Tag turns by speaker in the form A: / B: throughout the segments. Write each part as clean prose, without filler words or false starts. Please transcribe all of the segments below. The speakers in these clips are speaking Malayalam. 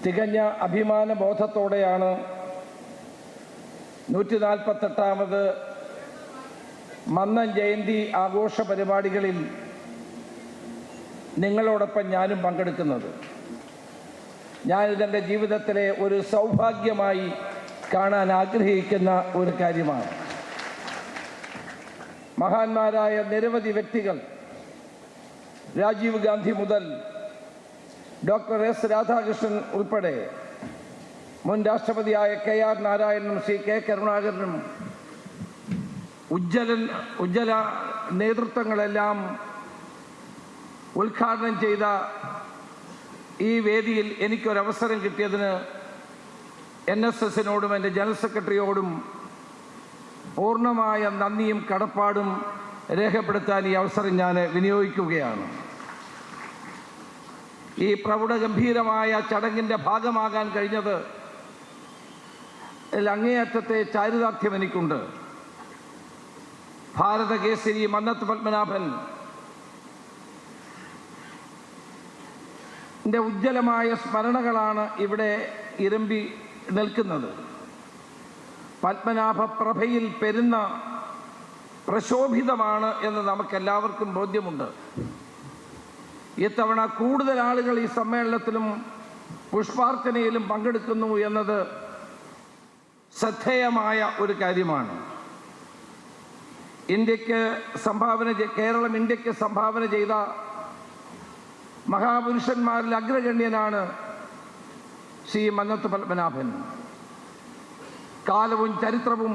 A: തികഞ്ഞ അഭിമാന ബോധത്തോടെയാണ് 148ാമത് മന്നം ജയന്തി ആഘോഷ പരിപാടികളിൽ നിങ്ങളോടൊപ്പം ഞാനും പങ്കെടുക്കുന്നത്. ഞാനിതെൻ്റെ ജീവിതത്തിലെ ഒരു സൗഭാഗ്യമായി കാണാൻ ആഗ്രഹിക്കുന്ന ഒരു കാര്യമാണ്. മഹാന്മാരായ നിരവധി വ്യക്തികൾ, രാജീവ് ഗാന്ധി മുതൽ ഡോക്ടർ എസ് രാധാകൃഷ്ണൻ ഉൾപ്പെടെ മുൻ രാഷ്ട്രപതിയായ KR നാരായണനും ശ്രീ K കരുണാകരനും ഉജ്ജ്വല നേതൃത്വങ്ങളെല്ലാം ഉദ്ഘാടനം ചെയ്ത ഈ വേദിയിൽ എനിക്കൊരവസരം കിട്ടിയതിന് NSSനോടും എൻ്റെ ജനറൽ സെക്രട്ടറിയോടും പൂർണ്ണമായ നന്ദിയും കടപ്പാടും രേഖപ്പെടുത്താൻ ഈ അവസരം ഞാൻ വിനിയോഗിക്കുകയാണ്. ഈ പ്രൗഢഗംഭീരമായ ചടങ്ങിൻ്റെ ഭാഗമാകാൻ കഴിഞ്ഞത് അങ്ങേയറ്റത്തെ ചാരിതാർത്ഥ്യം എനിക്കുണ്ട്. ഭാരതകേസരി മന്നത്ത് പത്മനാഭൻ ഉജ്ജ്വലമായ സ്മരണകളാണ് ഇവിടെ ഇരമ്പി നിൽക്കുന്നത്. പത്മനാഭ പ്രഭയിൽ പെരുന്ന പ്രശോഭിതമാണ് എന്ന് നമുക്കെല്ലാവർക്കും ബോധ്യമുണ്ട്. ഇത്തവണ കൂടുതൽ ആളുകൾ ഈ സമ്മേളനത്തിലും പുഷ്പാർച്ചനയിലും പങ്കെടുക്കുന്നു എന്നത് ശ്രദ്ധേയമായ ഒരു കാര്യമാണ്. കേരളം ഇന്ത്യക്ക് സംഭാവന ചെയ്ത മഹാപുരുഷന്മാരിൽ അഗ്രഗണ്യനാണ് ശ്രീ മന്നത്ത് പത്മനാഭൻ. കാലവും ചരിത്രവും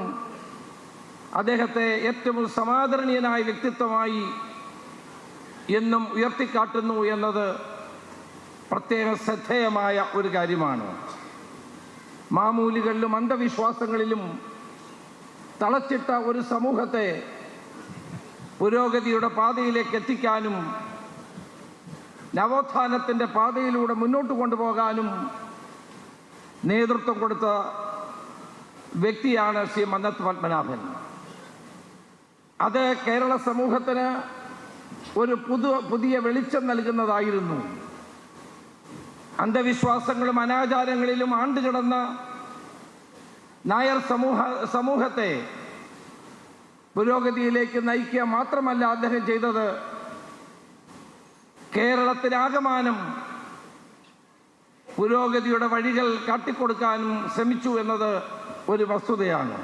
A: അദ്ദേഹത്തെ ഏറ്റവും സമാദരണീയനായ വ്യക്തിത്വമായി എന്നും ഉയർത്തിക്കാട്ടുന്നു എന്നത് പ്രത്യേകം ശ്രദ്ധേയമായ ഒരു കാര്യമാണ്. മാമൂലികളിലും അന്ധവിശ്വാസങ്ങളിലും തളച്ചിട്ട ഒരു സമൂഹത്തെ പുരോഗതിയുടെ പാതയിലേക്ക് എത്തിക്കാനും നവോത്ഥാനത്തിൻ്റെ പാതയിലൂടെ മുന്നോട്ട് കൊണ്ടുപോകാനും നേതൃത്വം കൊടുത്ത വ്യക്തിയാണ് ശ്രീ മന്നത്ത് പത്മനാഭൻ. അത് കേരള സമൂഹത്തിന് ഒരു പുതിയ വെളിച്ചം നൽകുന്നതായിരുന്നു. അന്ധവിശ്വാസങ്ങളും അനാചാരങ്ങളിലും ആണ്ടുകിടന്ന നായർ സമൂഹത്തെ പുരോഗതിയിലേക്ക് നയിക്കുക മാത്രമല്ല അദ്ദേഹം ചെയ്തത്, കേരളത്തിനാകമാനം പുരോഗതിയുടെ വഴികൾ കാട്ടിക്കൊടുക്കാനും ശ്രമിച്ചു എന്നത് ഒരു വസ്തുതയാണ്.